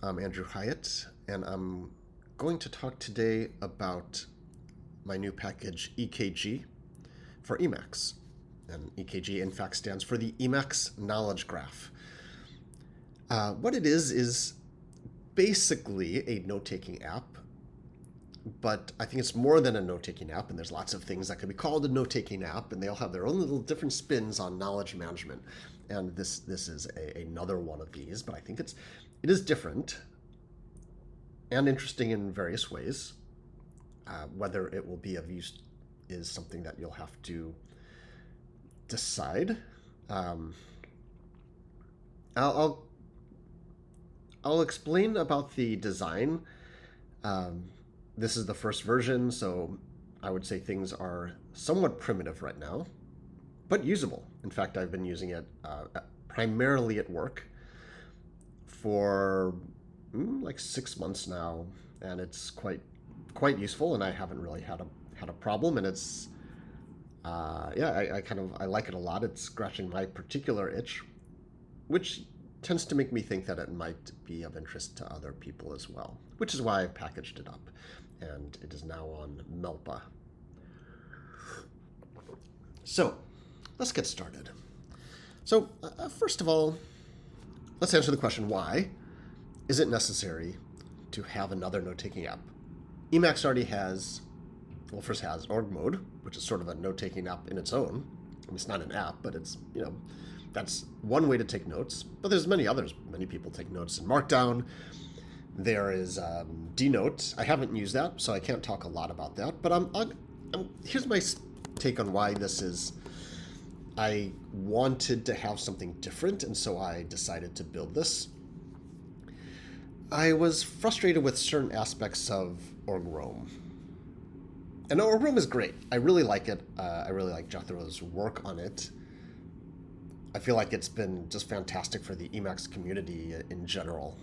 I'm Andrew Hyatt, and I'm going to talk today about my new package EKG for Emacs. And EKG, in fact, stands for the Emacs Knowledge Graph. What it is basically a note-taking app, but I think it's more than a note-taking app, and there's lots of things that could be called a note-taking app, and they all have their own little different spins on knowledge management. And this is another one of these, but I think it is different and interesting in various ways. Whether it will be of use is something that you'll have to decide. I'll explain about the design. This is the first version, so I would say things are somewhat primitive right now, but usable. In fact, I've been using it primarily at work for like 6 months now, and it's quite useful, and I haven't really had a problem, and it's I like it a lot. It's scratching my particular itch, which tends to make me think that it might be of interest to other people as well, which is why I've packaged it up, and it is now on MELPA. So let's get started. So first of all, let's answer the question, why is it necessary to have another note-taking app? Emacs already has, well, first has org mode, which is sort of a note-taking app in its own. I mean, it's not an app, but it's, that's one way to take notes. But there's many others. Many people take notes in Markdown. There is Denote. I haven't used that, so I can't talk a lot about that. But here's my take on why this is. I wanted to have something different, and so I decided to build this. I was frustrated with certain aspects of org Roam. And org Roam is great. I really like it. I really like Jethro's work on it. I feel like it's been just fantastic for the Emacs community in general.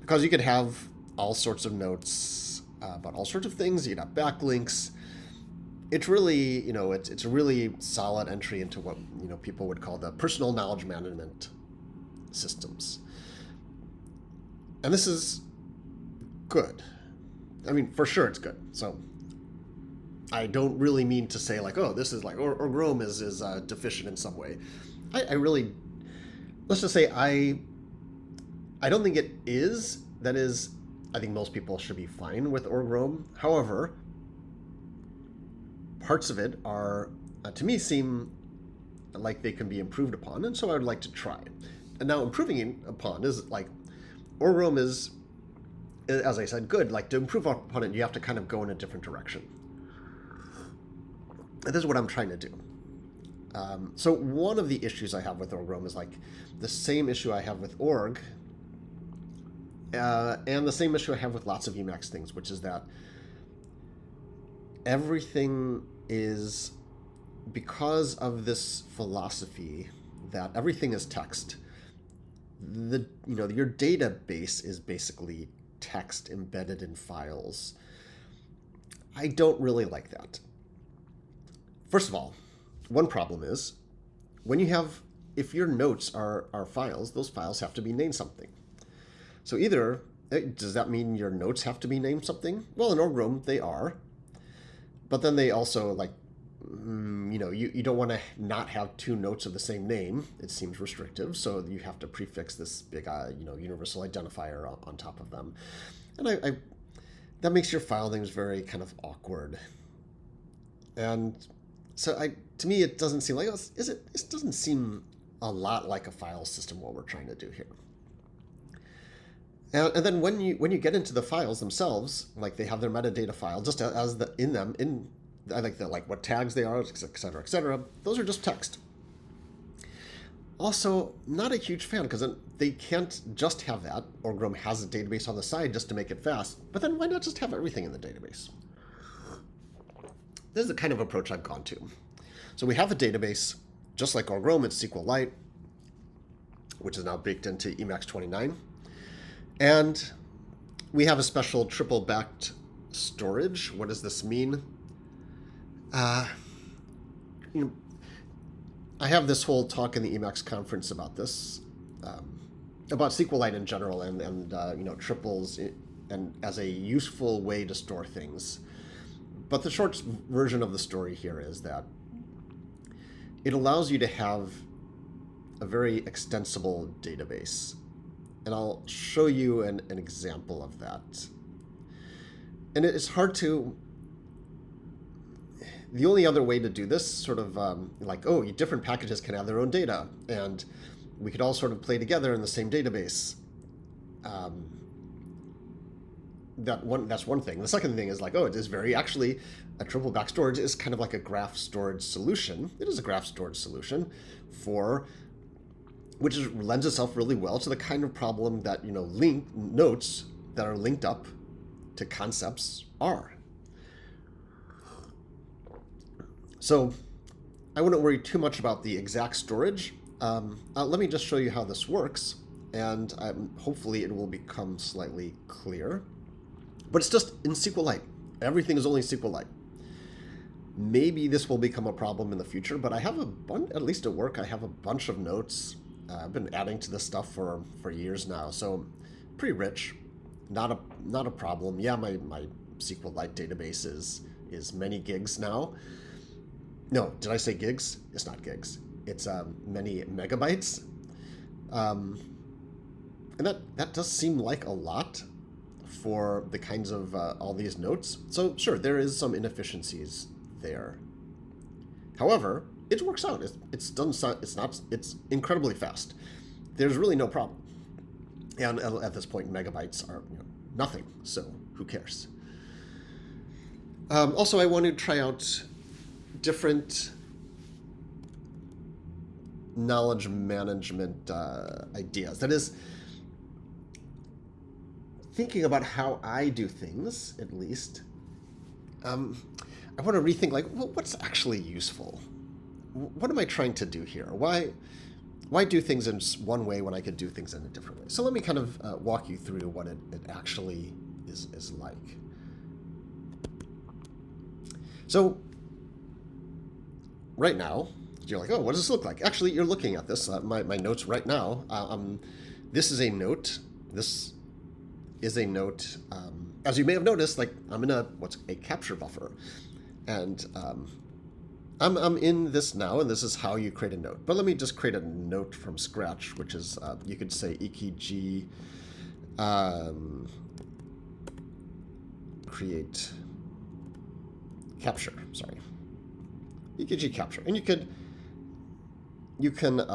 Because you could have all sorts of notes about all sorts of things. You could have backlinks. It's really, it's a really solid entry into what, people would call the personal knowledge management systems. And this is good. I mean, for sure it's good. So I don't really mean to say like, oh, this is like, or Roam is deficient in some way. I really, let's just say I don't think it is. That is, I think most people should be fine with org Roam. However, parts of it are, to me, seem like they can be improved upon, and so I would like to try. And now improving upon is like, org Roam is, as I said, good. Like, to improve upon it, you have to kind of go in a different direction. And this is what I'm trying to do. So one of the issues I have with org Roam is like the same issue I have with org, and the same issue I have with lots of Emacs things, which is that everything is, because of this philosophy that everything is text, your database is basically text embedded in files. I don't really like that. First of all, one problem is if your notes are files, those files have to be named something. So either, does that mean your notes have to be named something? Well, in org Roam, they are. But then they also, like, you don't want to not have two notes of the same name. It seems restrictive, so you have to prefix this big, universal identifier on top of them. And I that makes your file names very kind of awkward. And so to me, it doesn't seem like, it doesn't seem a lot like a file system, what we're trying to do here. And then when you get into the files themselves, like they have their metadata file, just as I like what tags they are, et cetera, et cetera. Those are just text. Also, not a huge fan, because they can't just have that. org Roam has a database on the side just to make it fast. But then why not just have everything in the database? This is the kind of approach I've gone to. So we have a database, just like org Roam, it's SQLite, which is now baked into Emacs 29. And we have a special triple-backed storage. What does this mean? I have this whole talk in the Emacs conference about this. about SQLite in general and triples and as a useful way to store things. But the short version of the story here is that it allows you to have a very extensible database. And I'll show you an example of that. And it's hard to... The only other way to do this, sort of different packages can have their own data, and we could all sort of play together in the same database. That's one thing. The second thing is it is actually, a triple back storage is kind of like a graph storage solution. It is a graph storage solution which lends itself really well to the kind of problem that, notes that are linked up to concepts are. So I wouldn't worry too much about the exact storage. Let me just show you how this works, and hopefully it will become slightly clear. But it's just in SQLite. Everything is only SQLite. Maybe this will become a problem in the future, but I have at least at work, I have a bunch of notes. I've been adding to this stuff for years now, so pretty rich. Not a problem. Yeah, my SQLite database is many gigs now. No, did I say gigs? It's not gigs. It's many megabytes. And that does seem like a lot for the kinds of all these notes. So sure, there is some inefficiencies there. However, it works out. It's incredibly fast. There's really no problem. And at this point, megabytes are nothing. So who cares? Also, I want to try out different knowledge management ideas. That is, thinking about how I do things, at least. I want to rethink, what's actually useful? What am I trying to do here? Why do things in one way when I could do things in a different way? So let me kind of walk you through what it actually is like. So right now, you're like, oh, what does this look like? Actually, you're looking at this, my notes right now. This is a note. This is a note. As you may have noticed, I'm in a capture buffer. And I'm in this now, and this is how you create a note. But let me just create a note from scratch, which is, you could say EKG create capture, sorry. EKG capture. And you can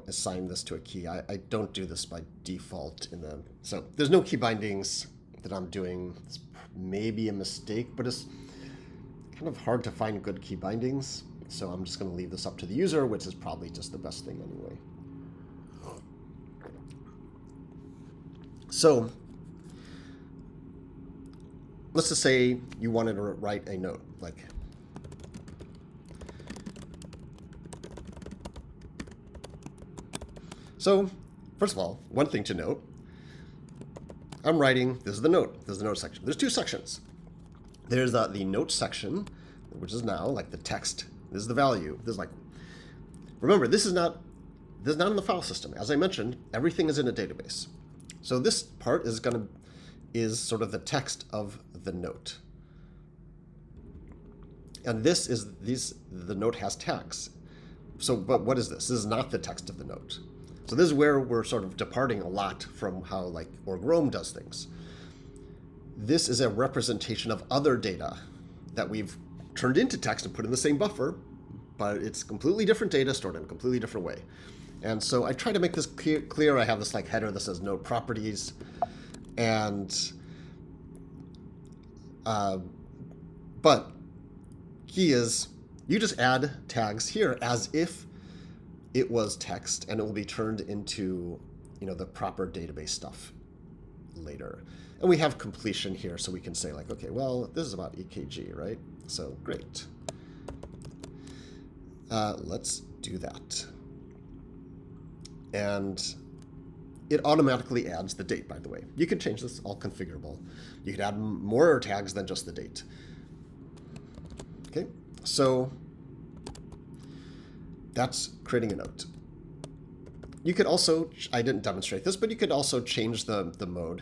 assign this to a key. I don't do this by default so there's no key bindings that I'm doing. It's maybe a mistake, but it's kind of hard to find good key bindings. So I'm just going to leave this up to the user, which is probably just the best thing anyway. So let's just say you wanted to write a note, So, first of all, one thing to note, I'm writing, this is the note section. There's two sections. There's the note section, which is now the text. This is the value. This is remember, this is not in the file system. As I mentioned, everything is in a database. So this part is sort of the text of the note. And the note has tags. So, but what is this? This is not the text of the note. So this is where we're sort of departing a lot from how Org-Rome does things. This is a representation of other data that we've turned into text and put in the same buffer, but it's completely different data stored in a completely different way. And so I try to make this clear. I have this header that says node properties, and but key is you just add tags here as if it was text, and it will be turned into the proper database stuff later. And we have completion here, so we can say okay, well, this is about EKG, right? So great. Let's do that. And it automatically adds the date, by the way. You could change this, all configurable. You could add more tags than just the date. Okay, so that's creating a note. You could also, I didn't demonstrate this, but you could also change the mode.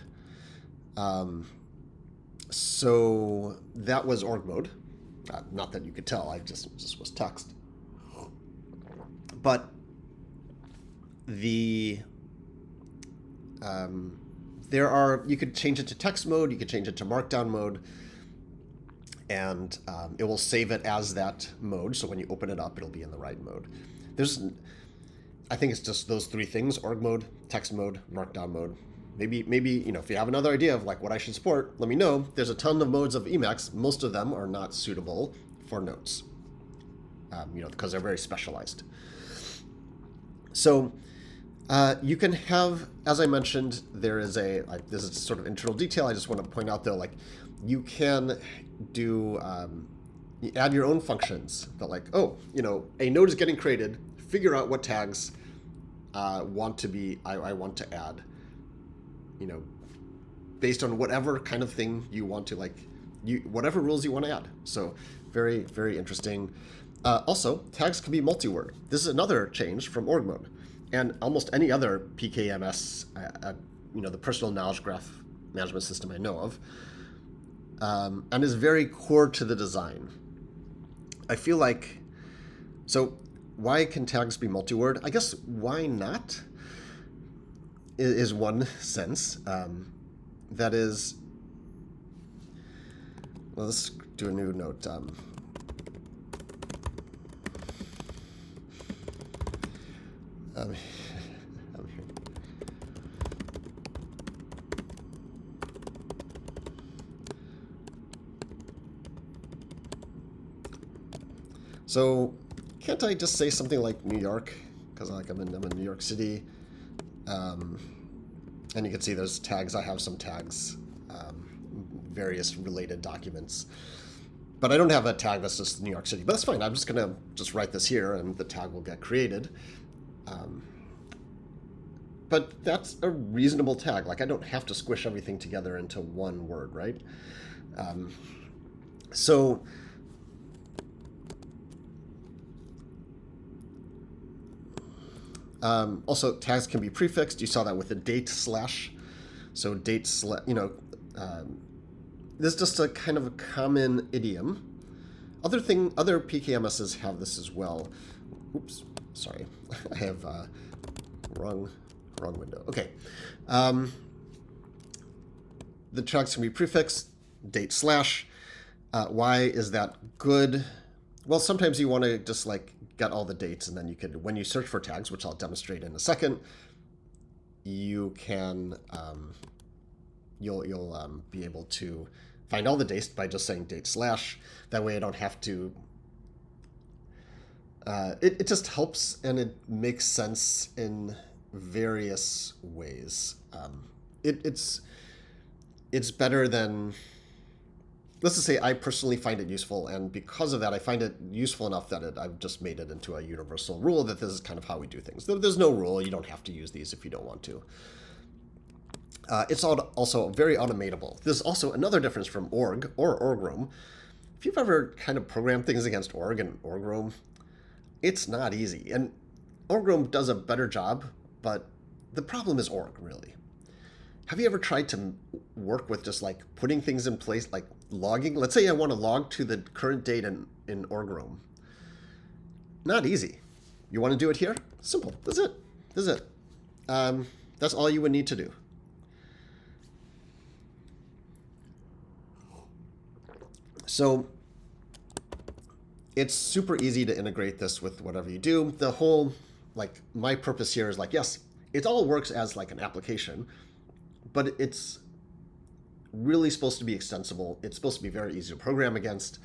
So that was org mode. Not that you could tell, I just was text. But the you could change it to text mode, you could change it to markdown mode, and it will save it as that mode. So when you open it up, it'll be in the right mode. I think it's just those three things: org mode, text mode, markdown mode. Maybe if you have another idea of like what I should support, let me know. There's a ton of modes of Emacs. Most of them are not suitable for notes, because they're very specialized. So you can have, as I mentioned, there is this is sort of internal detail. I just want to point out though, like you can do you add your own functions that like, a node is getting created. Figure out what tags I want to add, based on whatever kind of thing you want to whatever rules you want to add. So very, very interesting. Also, tags can be multi-word. This is another change from org mode. And almost any other PKMS, the personal knowledge graph management system I know of, and is very core to the design. I feel like, so why can tags be multi-word? I guess why not is one sense. That is, well, let's do a new note. So can't I just say something like New York? Because I'm in New York City. And you can see there's tags. I have some tags, various related documents. But I don't have a tag that's just New York City. But that's fine. I'm just going to write this here, and the tag will get created. But that's a reasonable tag. Like, I don't have to squish everything together into one word, right? Also, tags can be prefixed. You saw that with the date slash. So date slash, this is just a kind of a common idiom. Other PKMSs have this as well. Oops, sorry, I have wrong window. Okay, the tags can be prefixed, date slash. Why is that good? Well, sometimes you want to just get all the dates, and then you could, when you search for tags, which I'll demonstrate in a second, you can you'll be able to find all the dates by just saying date slash. That way I don't have to. It just helps, and it makes sense in various ways. It's better than, let's just say I personally find it useful, and because of that, I find it useful enough that I've just made it into a universal rule that this is kind of how we do things. There's no rule. You don't have to use these if you don't want to. It's also very automatable. There's also another difference from org or org-roam. If you've ever kind of programmed things against org and org-roam, it's not easy. And org-roam does a better job, but the problem is org, really. Have you ever tried to work with just putting things in place, like logging? Let's say I want to log to the current date in org-roam. Not easy. You want to do it here? Simple. That's it. That's all you would need to do. So it's super easy to integrate this with whatever you do. The whole, my purpose here is yes, it all works as an application, but it's really supposed to be extensible. It's supposed to be very easy to program against.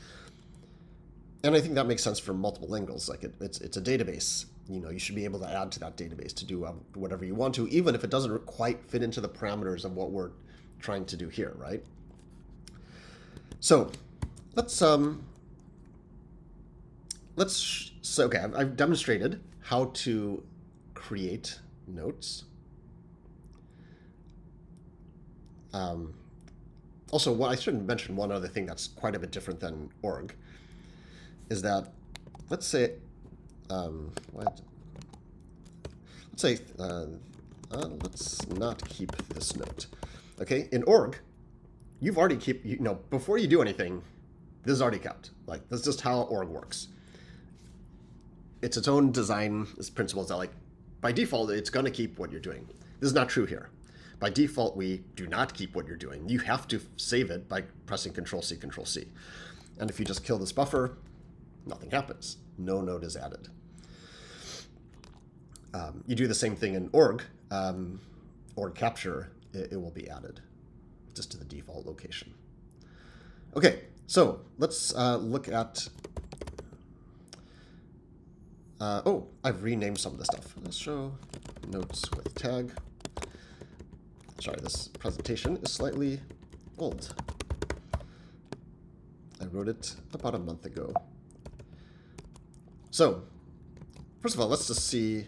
And I think that makes sense from multiple angles. It's a database. You should be able to add to that database to do whatever you want to, even if it doesn't quite fit into the parameters of what we're trying to do here, right? So okay, I've demonstrated how to create notes. Also, I should mention one other thing that's quite a bit different than org, is that let's say let's say, let's not keep this note. Okay, in org, you've already before you do anything, this is already kept. Like, that's just how org works. It's its own design principles that, like, by default, it's going to keep what you're doing. This is not true here. By default, we do not keep what you're doing. You have to save it by pressing Control-C, Control-C. And if you just kill this buffer, nothing happens. No node is added. You do the same thing in org. Org capture, it will be added just to the default location. Okay, so let's look at... oh, I've renamed some of this stuff. Let's show notes with tag. Sorry, this presentation is slightly old. I wrote it about a month ago. So, first of all, let's just see.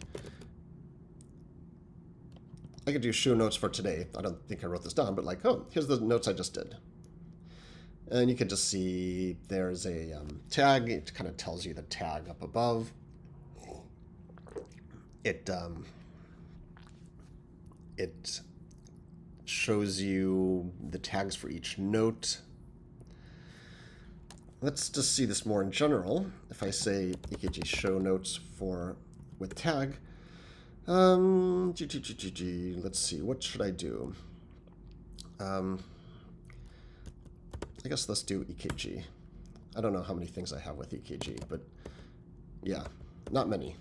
I could do show notes for today. I don't think I wrote this down, but like, oh, here's the notes I just did. And you can just see there's a tag. It kind of tells you the tag up above. It shows you the tags for each note. Let's just see this more in general. If I say EKG show notes with tag, let's see, what should I do? I guess let's do EKG. I don't know how many things I have with EKG, but yeah, not many.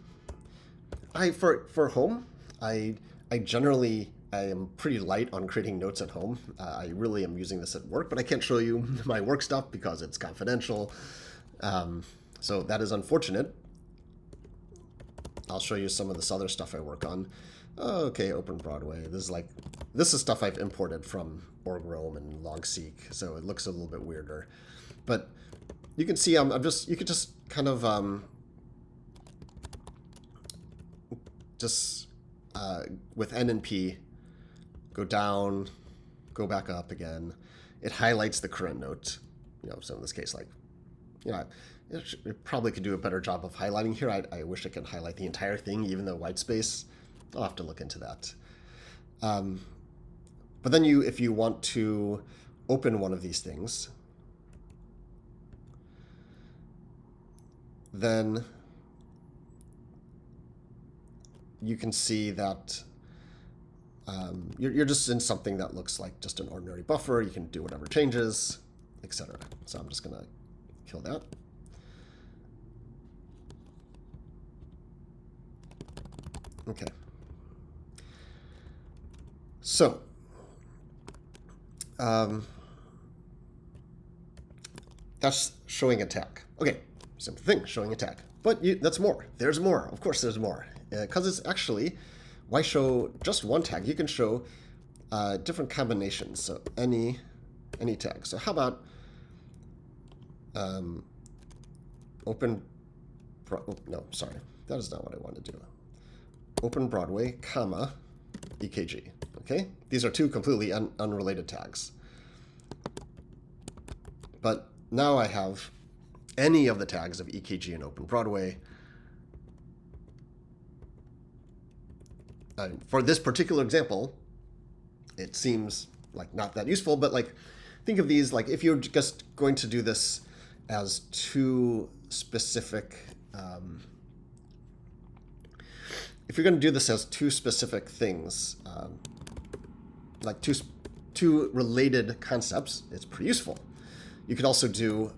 For home, I generally am pretty light on creating notes at home. I really am using this at work, but I can't show you my work stuff because it's confidential. So that is unfortunate. I'll show you some of this other stuff I work on. Okay, Open Broadway. This is stuff I've imported from org-roam and logseek, so it looks a little bit weirder. But you can see you could just kind of with N and P, go down, go back up again. It highlights the current note. So in this case, it probably could do a better job of highlighting here. I wish it could highlight the entire thing, even though white space. I'll have to look into that. But then if you want to open one of these things, then you can see that you're just in something that looks like just an ordinary buffer. You can do whatever changes, etc. So I'm just going to kill that. Okay. So that's showing a tag. Okay, simple thing, showing a tag. But that's more. There's more. Of course there's more. Because it's actually, why show just one tag? You can show different combinations. So any tag. So how about no, sorry. That is not what I want to do. Open Broadway, comma, EKG. Okay? These are two completely unrelated tags. But now I have any of the tags of EKG and Open Broadway. For this particular example, it seems like not that useful, but like think of these, like if you're just going to do this as two specific, if you're going to do this as two specific things, like two related concepts, it's pretty useful. You could also do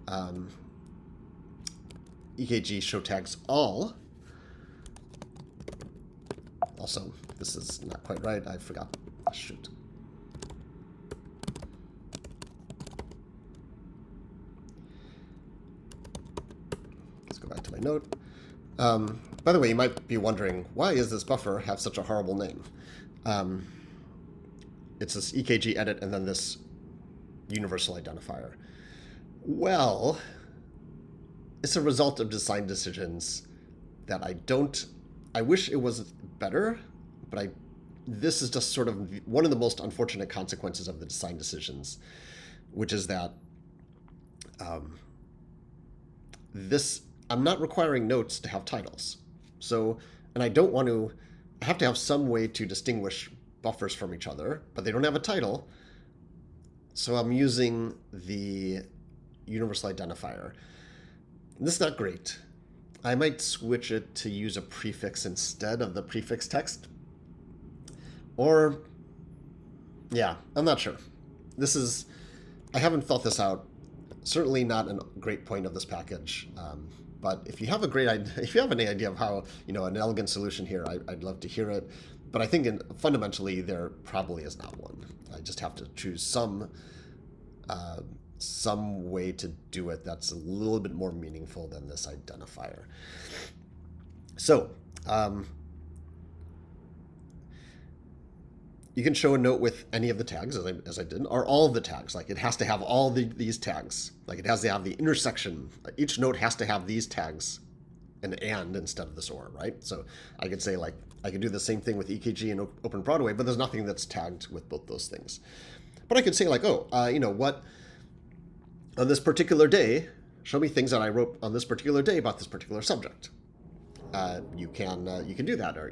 EKG show tags all. Also, this is not quite right. I forgot. Shoot. Let's go back to my note. By the way, you might be wondering, why does this buffer have such a horrible name? It's this EKG edit and then this universal identifier. Well, it's a result of design decisions that I wish it was better, but this is just sort of one of the most unfortunate consequences of the design decisions, which is that I'm not requiring notes to have titles. So, and I don't want to I have to have some way to distinguish buffers from each other, but they don't have a title. So I'm using the universal identifier. This is not great. I might switch it to use a prefix instead of the prefix text. Or, yeah, I'm not sure. I haven't thought this out. Certainly not a great point of this package. But if you have if you have any idea of how, an elegant solution here, I'd love to hear it. But I think fundamentally there probably is not one. I just have to choose some way to do it that's a little bit more meaningful than this identifier. So, you can show a note with any of the tags, as I did, or all of the tags. Like, it has to have all these tags. Like, it has to have the intersection. Each note has to have these tags, and instead of this or, right? So I could say, like, I could do the same thing with EKG and Open Broadway, but there's nothing that's tagged with both those things. But I could say, like, what on this particular day, show me things that I wrote on this particular day about this particular subject. You can do that, or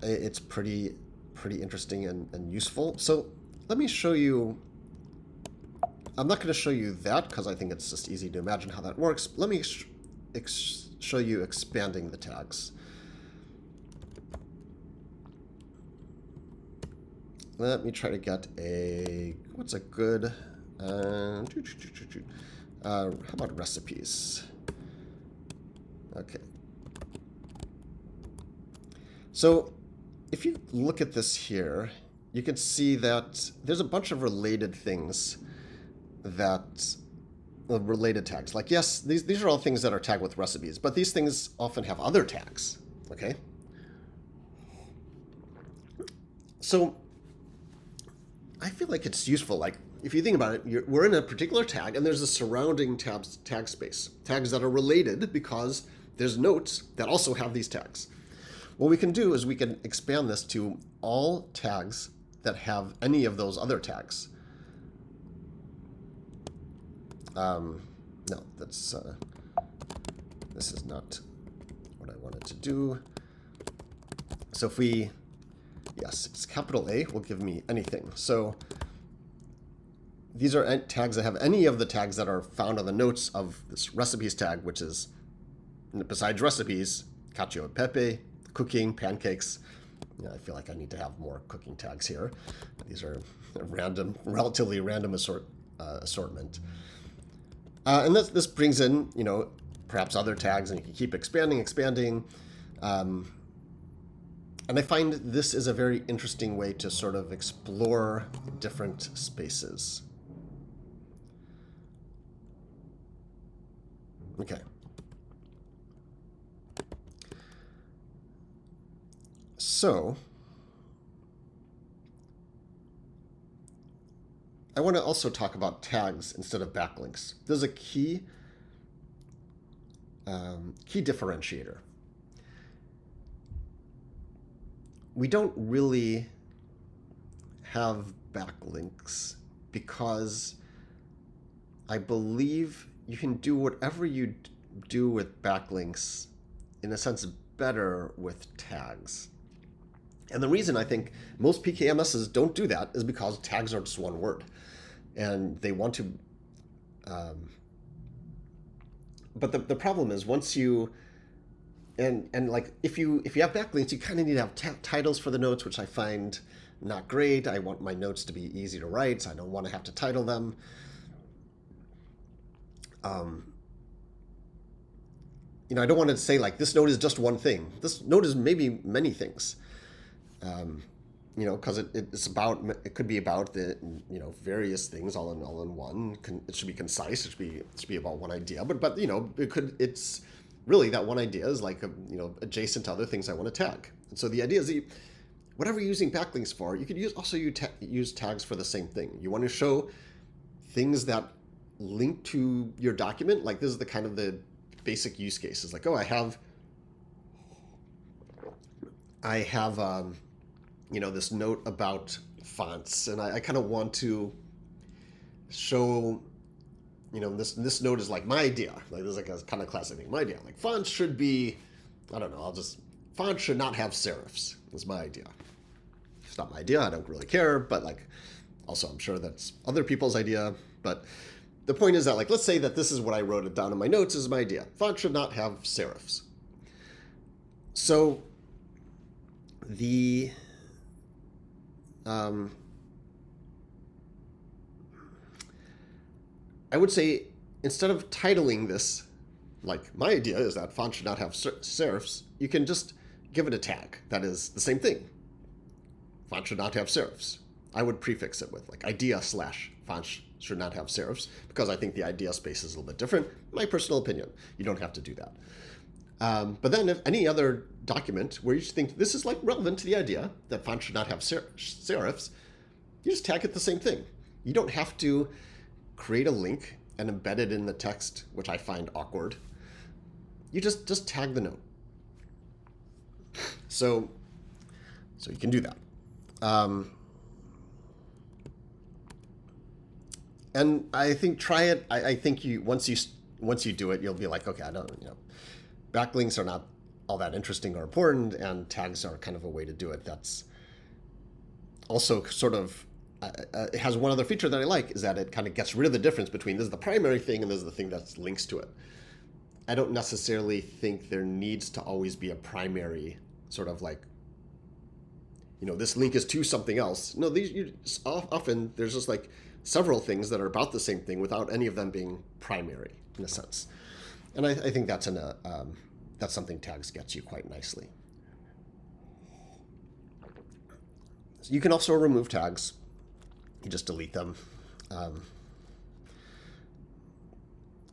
it's pretty interesting and useful. So let me show you. I'm not going to show you that because I think it's just easy to imagine how that works. Let me show you expanding the tags. Let me try to get what's a good, how about recipes? Okay. So if you look at this here, you can see that there's a bunch of related things related tags. Like, yes, these are all things that are tagged with recipes, but these things often have other tags, okay? So I feel like it's useful. Like, if you think about it, we're in a particular tag, and there's a surrounding tag space. Tags that are related because there's notes that also have these tags. What we can do is we can expand this to all tags that have any of those other tags. No, this is not what I wanted to do. So if yes, it's capital A will give me anything. So these are tags that have any of the tags that are found on the notes of this recipes tag, which is, besides recipes, cacio e pepe, cooking, pancakes. I feel like I need to have more cooking tags here. These are relatively random assortment. And this brings in, perhaps other tags, and you can keep expanding. And I find this is a very interesting way to sort of explore different spaces. Okay. So I want to also talk about tags instead of backlinks. There's a key differentiator. We don't really have backlinks because I believe you can do whatever you do with backlinks, in a sense, better with tags. And the reason I think most PKMSs don't do that is because tags are just one word. And they want to... but the problem is once you... And like, if you have backlinks, you kind of need to have titles for the notes, which I find not great. I want my notes to be easy to write, so I don't want to have to title them. I don't want to say, like, this note is just one thing. This note is maybe many things. Because it could be about the, various things all in one. It should be concise. It should be about one idea. But it's really that one idea is like, adjacent to other things I want to tag. And so the idea is that whatever you're using backlinks for, you could use tags for the same thing. You want to show things that link to your document. Like, this is the kind of the basic use cases. Like, I have this note about fonts, and I kind of want to show, this note is like my idea. Like, this is like a kind of classic thing. My idea, like, fonts should be, I don't know, I'll just fonts should not have serifs, is my idea. It's not my idea, I don't really care, but like, also I'm sure that's other people's idea, but the point is that, like, let's say that this is what I wrote it down in my notes as my idea. Font should not have serifs. So the I would say, instead of titling this, like, my idea is that font should not have serifs, you can just give it a tag that is the same thing. Font should not have serifs. I would prefix it with like idea / font should not have serifs, because I think the idea space is a little bit different. My personal opinion. You don't have to do that. But then if any other document where you think this is like relevant to the idea that font should not have serifs, you just tag it the same thing. You don't have to create a link and embed it in the text, which I find awkward. You just tag the note. So you can do that. And I think try it. I think once you do it, you'll be like, okay, I don't, backlinks are not all that interesting or important, and tags are kind of a way to do it. That's also sort of, it has one other feature that I like, is that it kind of gets rid of the difference between this is the primary thing and this is the thing that links to it. I don't necessarily think there needs to always be a primary sort of like, this link is to something else. No, often there's just like several things that are about the same thing without any of them being primary in a sense. And I think that's something tags gets you quite nicely. So you can also remove tags. You just delete them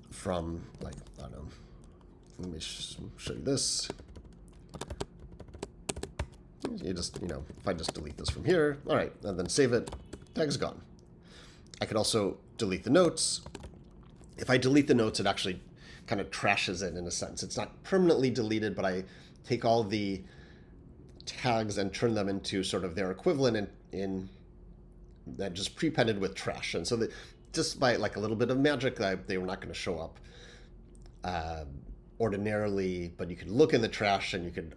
from, like, I don't know. Let me show you this. You just, if I just delete this from here, all right, and then save it, tag's gone. I could also delete the notes. If I delete the notes, it actually kind of trashes it in a sense. It's not permanently deleted, but I take all the tags and turn them into sort of their equivalent in that just prepended with trash. And so that just by like a little bit of magic, they were not going to show up ordinarily, but you could look in the trash and you could,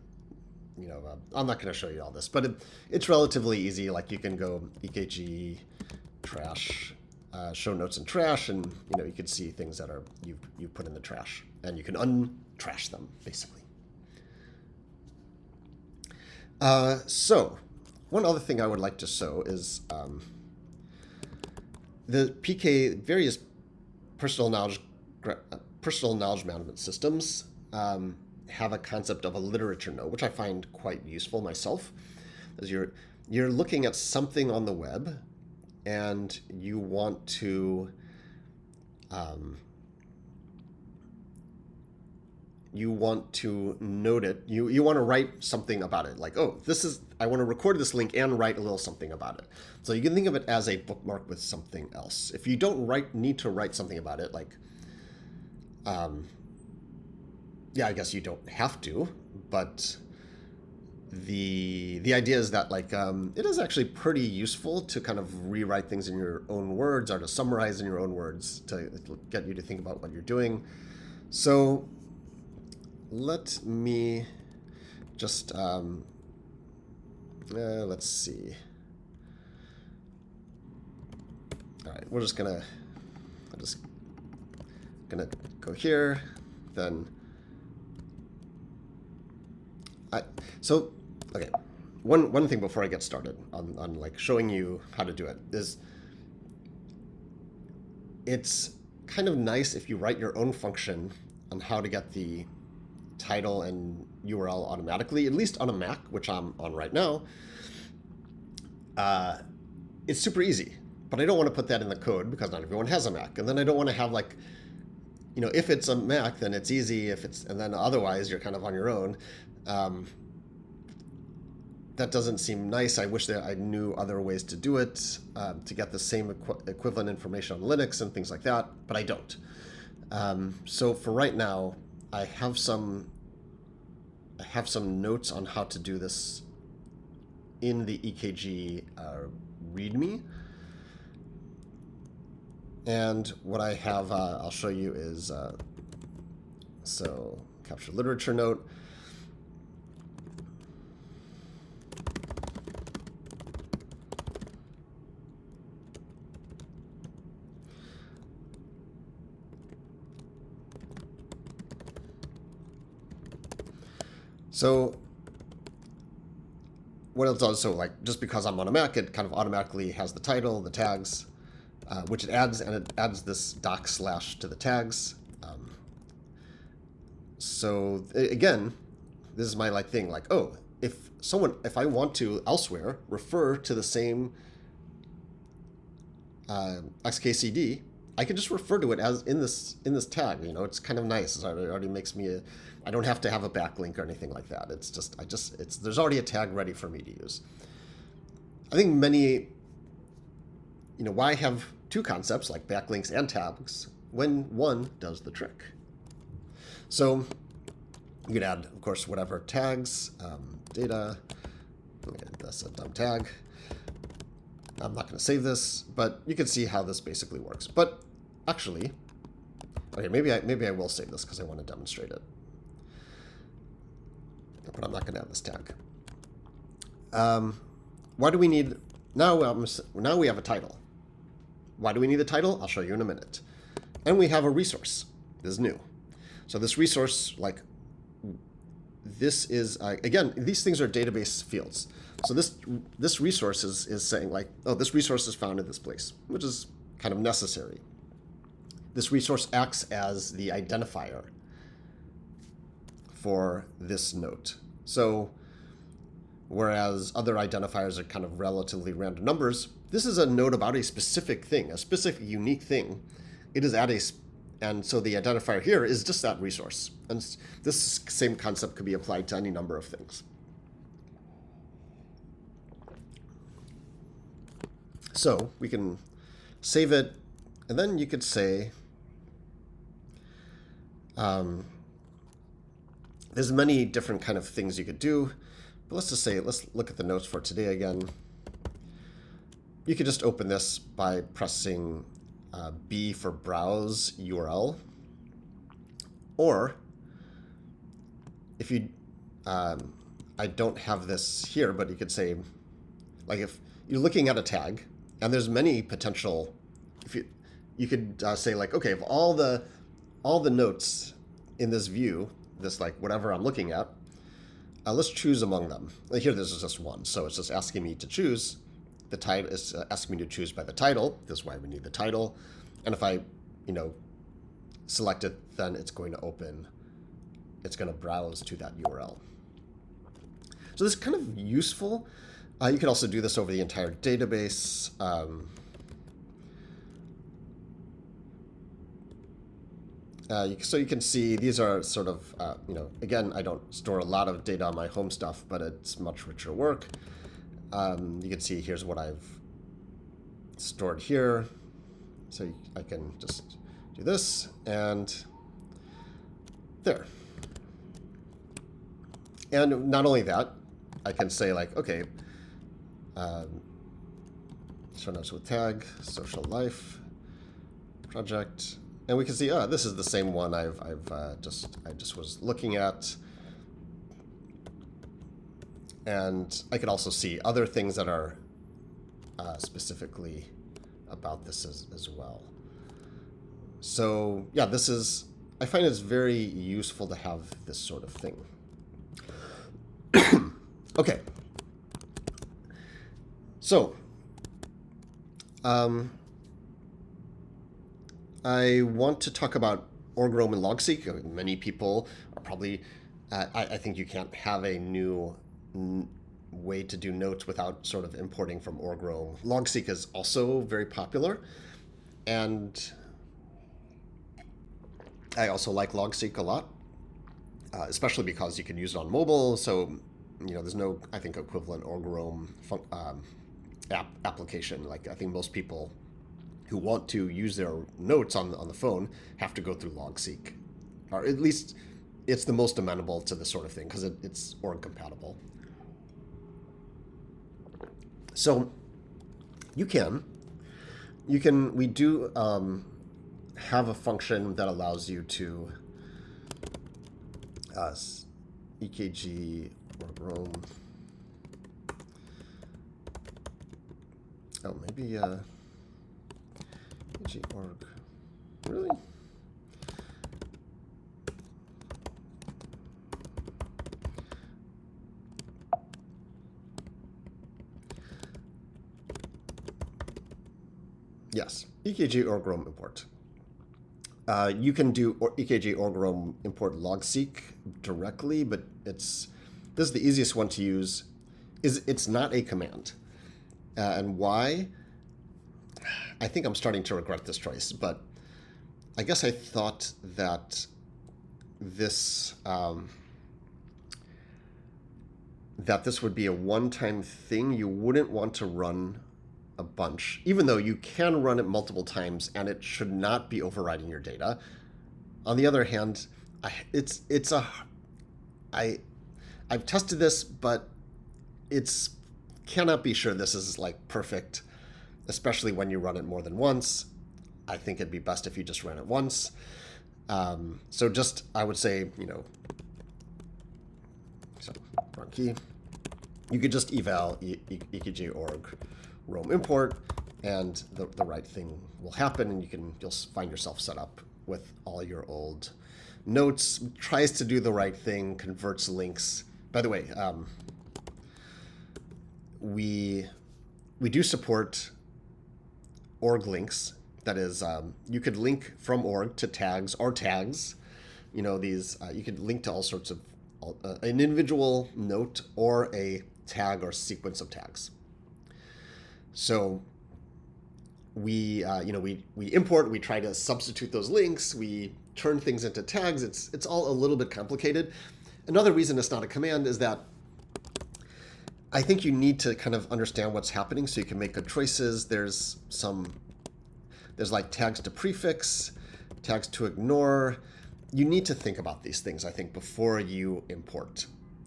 I'm not going to show you all this, but it's relatively easy. Like you can go EKG trash, show notes in trash, and you can see things that are you've put in the trash, and you can untrash them basically. So one other thing I would like to show is the PK various personal knowledge management systems have a concept of a literature note, which I find quite useful myself. As you're looking at something on the web, and you want to note it. You want to write something about it, like, oh, I want to record this link and write a little something about it. So you can think of it as a bookmark with something else. If you don't need to write something about it, like, yeah, I guess you don't have to, but the idea is that, like, it is actually pretty useful to kind of rewrite things in your own words, or to summarize in your own words, to get you to think about what you're doing. So let me just let's see. All right, I'm just gonna go here, then okay. One thing before I get started on like showing you how to do it is, it's kind of nice if you write your own function on how to get the title and URL automatically, at least on a Mac, which I'm on right now. It's super easy, but I don't want to put that in the code because not everyone has a Mac, and then I don't want to have, like, if it's a Mac, then it's easy. And then otherwise you're kind of on your own. That doesn't seem nice. I wish that I knew other ways to do it, to get the same equivalent information on Linux and things like that, but I don't. So for right now, I have some notes on how to do this in the EKG README. And what I have, I'll show you, is so capture literature note. So what it does, so like just because I'm on a Mac, it kind of automatically has the title, the tags, which it adds, and it adds this // to the tags. So again, this is my like thing, like, oh, if I want to elsewhere refer to the same XKCD, I can just refer to it as in this tag. You know, it's kind of nice. It already makes me I don't have to have a backlink or anything like that. It's just there's already a tag ready for me to use. I think many, why have two concepts like backlinks and tags when one does the trick? So you could add, of course, whatever tags, data. That's a dumb tag. I'm not going to save this, but you can see how this basically works. But actually, okay, maybe I will save this because I want to demonstrate it. But I'm not going to add this tag. Why do we need now we have a title. Why do we need a title? I'll show you in a minute. And we have a resource. This is new. So this resource, this is again, these things are database fields. So this resource is saying like, oh, this resource is found in this place, which is kind of necessary. This resource acts as the identifier for this note. So whereas other identifiers are kind of relatively random numbers, this is a note about a specific thing, a specific unique thing. It is and so the identifier here is just that resource. And this same concept could be applied to any number of things. So we can save it, and then you could say, there's many different kind of things you could do, but let's look at the notes for today again. You could just open this by pressing B for browse URL, or if you, I don't have this here, but you could say, like if you're looking at a tag, and there's many potential, if you could say like, okay, if all the notes in this view, this like whatever I'm looking at, let's choose among them. Here, this is just one, so it's just asking me to choose. The title is asking me to choose by the title. This is why we need the title. And if I, select it, then it's going to browse to that URL. So this is kind of useful. You could also do this over the entire database. So you can see these are sort of, again, I don't store a lot of data on my home stuff, but it's much richer work. You can see here's what I've stored here. So I can just do this and there. And not only that, I can say like, okay, show notes with tag, social life, project, and we can see, this is the same one I just was looking at. And I could also see other things that are specifically about this as well. So yeah, I find it's very useful to have this sort of thing. Okay. So I want to talk about org-roam and logseq. Many people are probably, I think you can't have a new way to do notes without sort of importing from org-roam. Logseq is also very popular, and I also like logseq a lot, especially because you can use it on mobile. So, there's no, I think, equivalent org-roam application. Like I think most people who want to use their notes on the phone have to go through logseq, or at least it's the most amenable to this sort of thing because it's org compatible. So we do have a function that allows you to EKG org-roam. Oh, maybe EKG org. Really? Yes, EKG org roam import. You can do EKG org roam import logseek directly, but this is the easiest one to use. It's not a command, and why? I think I'm starting to regret this choice, but I guess I thought that this this would be a one-time thing. You wouldn't want to run a bunch, even though you can run it multiple times and it should not be overriding your data. On the other hand, I've tested this, but it's cannot be sure this is like perfect, especially when you run it more than once. I think it'd be best if you just ran it once. So just, I would say, so run key. You could just eval EKG org roam import, and the right thing will happen, and you'll find yourself set up with all your old notes. Tries to do the right thing, converts links. By the way, we do support org links. That is, you could link from org to tags or tags. These you could link to all sorts of an individual note or a tag or sequence of tags. So we import, we try to substitute those links, we turn things into tags. It's all a little bit complicated. Another reason it's not a command is that I think you need to kind of understand what's happening so you can make good choices. There's like tags to prefix, tags to ignore. You need to think about these things, I think, before you import.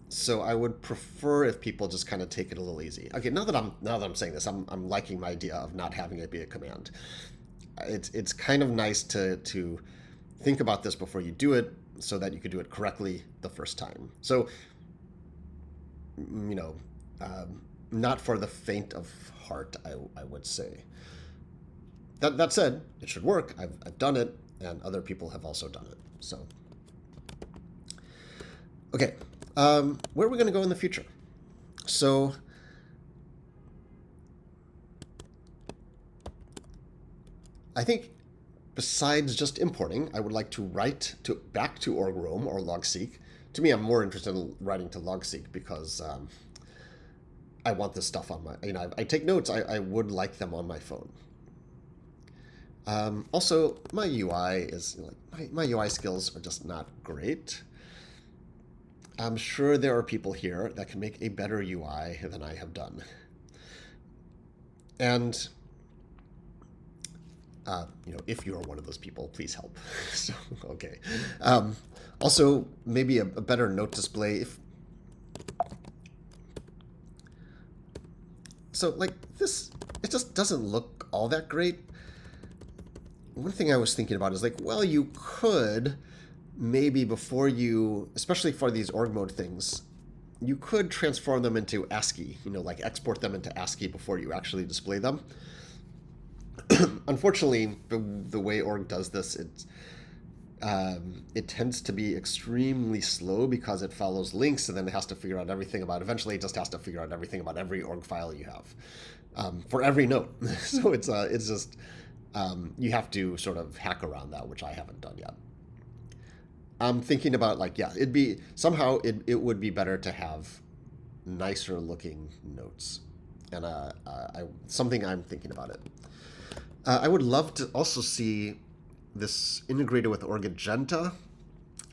So I would prefer if people just kind of take it a little easy. Okay, now that I'm saying this, I'm liking my idea of not having it be a command. It's kind of nice to think about this before you do it, so that you could do it correctly the first time. So, not for the faint of heart, I would say. That said, it should work. I've done it, and other people have also done it. So, okay, where are we going to go in the future? So, I think besides just importing, I would like to write back to org roam or logseek. To me, I'm more interested in writing to logseek because I want this stuff on my, I take notes. I would like them on my phone. Also, my UI is my UI skills are just not great. I'm sure there are people here that can make a better UI than I have done. And if you are one of those people, please help. So, okay. Also, maybe a better note display. So, like this, it just doesn't look all that great. One thing I was thinking about is well, you could maybe before you, especially for these org mode things, you could transform them into ASCII, like export them into ASCII before you actually display them. Unfortunately, the way org does this, it tends to be extremely slow because it follows links and then it has to figure out everything about, eventually it just has to figure out everything about every org file you have for every note. So it's just, you have to sort of hack around that, which I haven't done yet. I'm thinking about it'd be, somehow it would be better to have nicer looking notes, and something I'm thinking about it. I would love to also see this integrated with Orgagenta.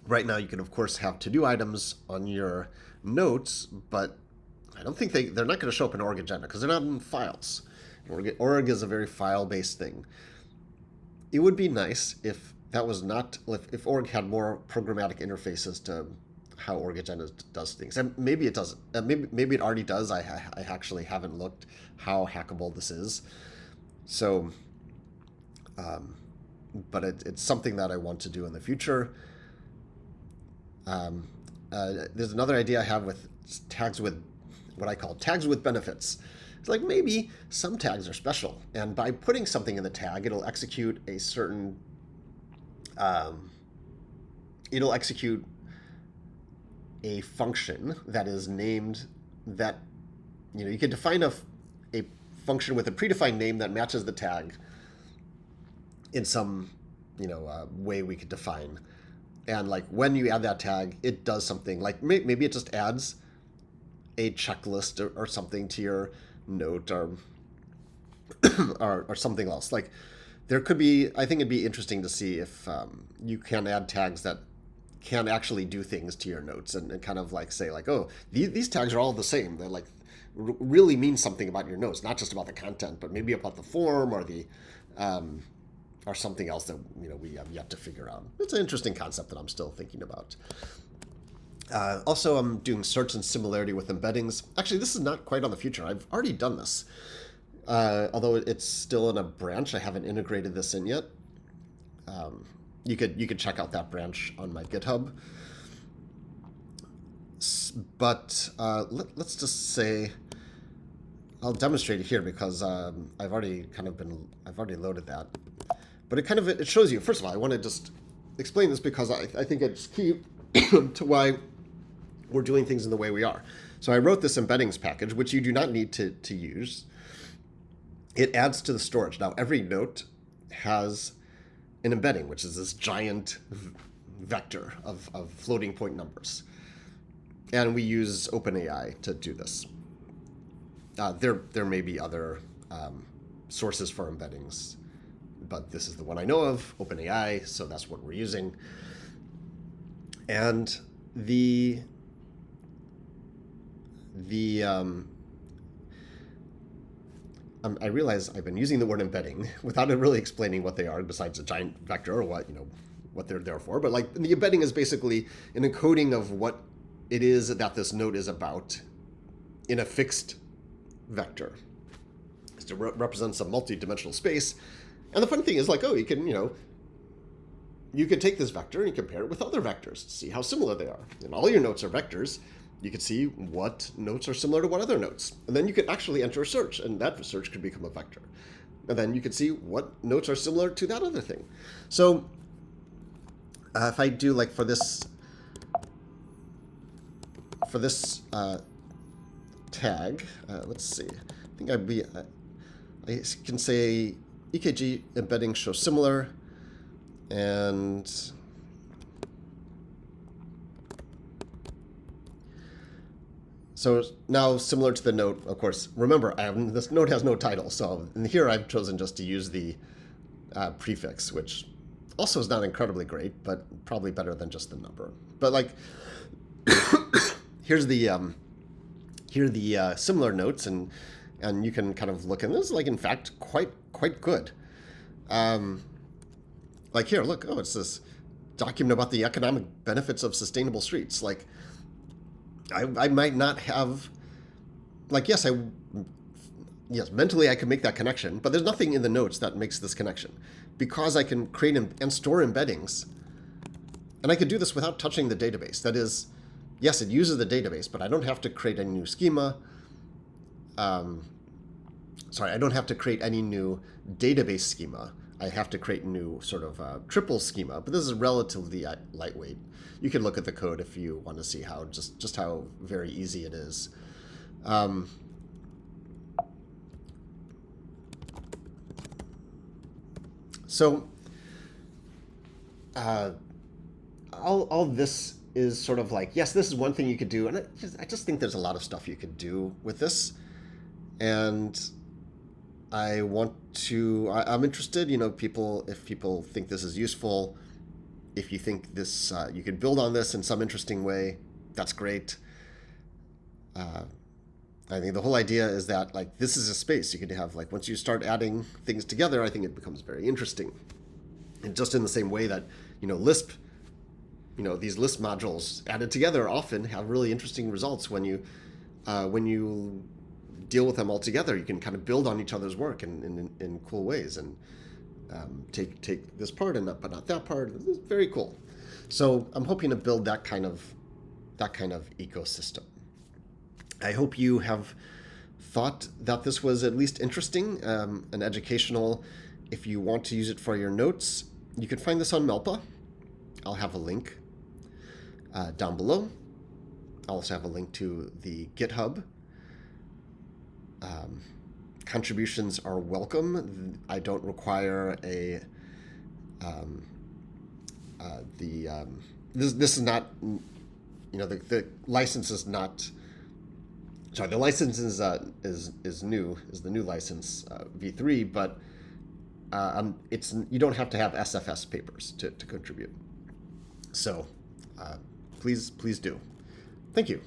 Right now, you can of course have to-do items on your notes, but I don't think they're not going to show up in Orgagenta because they're not in files. Org is a very file-based thing. It would be nice if that was not, if org had more programmatic interfaces to how Orgagenta does things. And maybe it doesn't. Maybe it already does. I actually haven't looked how hackable this is. So, but it's something that I want to do in the future. There's another idea I have with tags with what I call tags with benefits. It's maybe some tags are special, and by putting something in the tag, it'll execute a certain, it'll execute a function that is named that, you can define a function with a predefined name that matches the tag, in some way we could define. And like when you add that tag, it does something like maybe it just adds a checklist or something to your note or or something else. Like there could be, I think it'd be interesting to see if you can add tags that can actually do things to your notes and kind of like say like, oh, these tags are all the same. They're like really mean something about your notes, not just about the content, but maybe about the form or the or something else that we have yet to figure out. It's an interesting concept that I'm still thinking about. Also, I'm doing search and similarity with embeddings. Actually, this is not quite on the future. I've already done this. Although it's still in a branch, I haven't integrated this in yet. You could check out that branch on my GitHub. But let's just say I'll demonstrate it here because I've already loaded that. But it shows you. First of all, I want to just explain this because I think it's key to why we're doing things in the way we are. So I wrote this embeddings package, which you do not need to use. It adds to the storage. Now, every note has an embedding, which is this giant vector of floating point numbers. And we use OpenAI to do this. There may be other sources for embeddings, but this is the one I know of, OpenAI, so that's what we're using. And I realize I've been using the word embedding without it really explaining what they are, besides a giant vector or what they're there for. But like the embedding is basically an encoding of what it is that this note is about in a fixed vector. It represents a multi-dimensional space. And the fun thing is like, oh, you could take this vector and you compare it with other vectors to see how similar they are. And all your notes are vectors. You could see what notes are similar to what other notes. And then you could actually enter a search, and that search could become a vector. And then you could see what notes are similar to that other thing. So if I do like for this tag, let's see. I think I can say EKG embedding show similar, and so now similar to the note, of course, remember this note has no title, so in here I've chosen just to use the prefix, which also is not incredibly great, but probably better than just the number. But like, here are the similar notes, and you can kind of look, and this is like in fact quite good. Like here, look, oh, it's this document about the economic benefits of sustainable streets. Like, I might not have, like, yes, mentally I can make that connection, but there's nothing in the notes that makes this connection, because I can create and store embeddings, and I can do this without touching the database. That is, yes, it uses the database, but I don't have to create any new schema. I don't have to create any new database schema. I have to create a new sort of triple schema, but this is relatively lightweight. You can look at the code if you want to see how just how very easy it is. So all this is sort of like, yes, this is one thing you could do, and I just think there's a lot of stuff you could do with this, and I'm interested, if people think this is useful, if you think this, you could build on this in some interesting way, that's great. I think the whole idea is that like this is a space you could have, like once you start adding things together, I think it becomes very interesting. And just in the same way that, Lisp, these Lisp modules added together often have really interesting results when you deal with them all together. You can kind of build on each other's work in cool ways, and take this part but not that part. It's very cool. So I'm hoping to build that kind of ecosystem. I hope you have thought that this was at least interesting and educational. If you want to use it for your notes, you can find this on MELPA. I'll have a link down below. I'll also have a link to the GitHub. Contributions are welcome. I don't require This is not, the license is not. Sorry, the license is new, is the new license, v3, but you don't have to have SFS papers to contribute. So please do. Thank you.